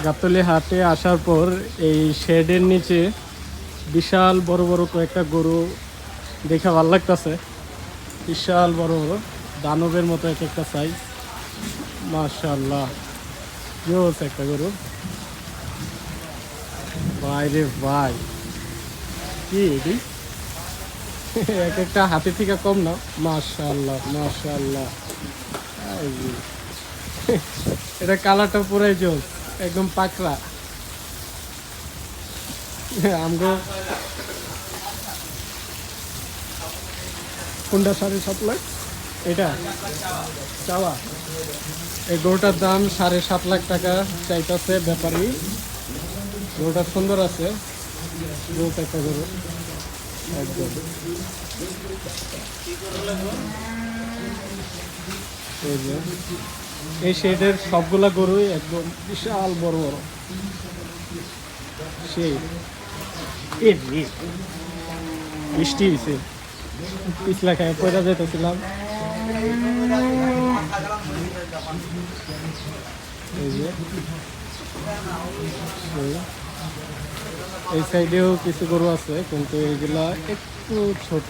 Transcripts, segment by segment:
গাবতলী হাটে আসার পর এই শেডের নিচে বিশাল বড় বড় কয়েকটা গরু দেখে ভালো লাগতেছে। বিশাল বড় বড় দানবের মতো এক একটা সাইজ, মাশাআল্লাহ। জোস একটা গরু, ভাই রে ভাই, কি এটি? এক একটা হাতি থেকে কম না, মাশাআল্লাহ মাশাআল্লাহ। এই যে, এটা কালারটা পুরাই জোস, একদম পাকড়া। আমগো কোনটা 7.5 লাখ? এটা চাওয়া। এই গরুটার দাম 7.5 লাখ টাকা চাইতেছে ব্যাপারী। গরুটা সুন্দর আছে, গরুটা একটা গরু একদম। এই যে এই শেডের সবগুলা গরুই একদম বিশাল বড় বড়। সেই বৃষ্টি হয়েছে, পিছলা খায় পয়দা যেতেছিলাম। এই যে এই সাইডেও কিছু গরু আছে, কিন্তু এগুলা একটু ছোট,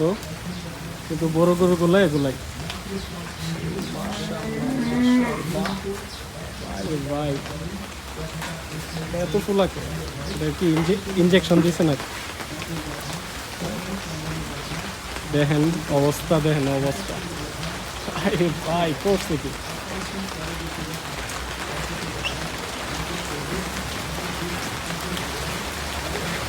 কিন্তু বড় গরুগুলো এগুলাই। ভাই এত ফুলাকে, এটা কি ইঞ্জেকশন দিছে নাকি? দেখেন অবস্থা, দেখেন অবস্থা। ভাই করছে কি?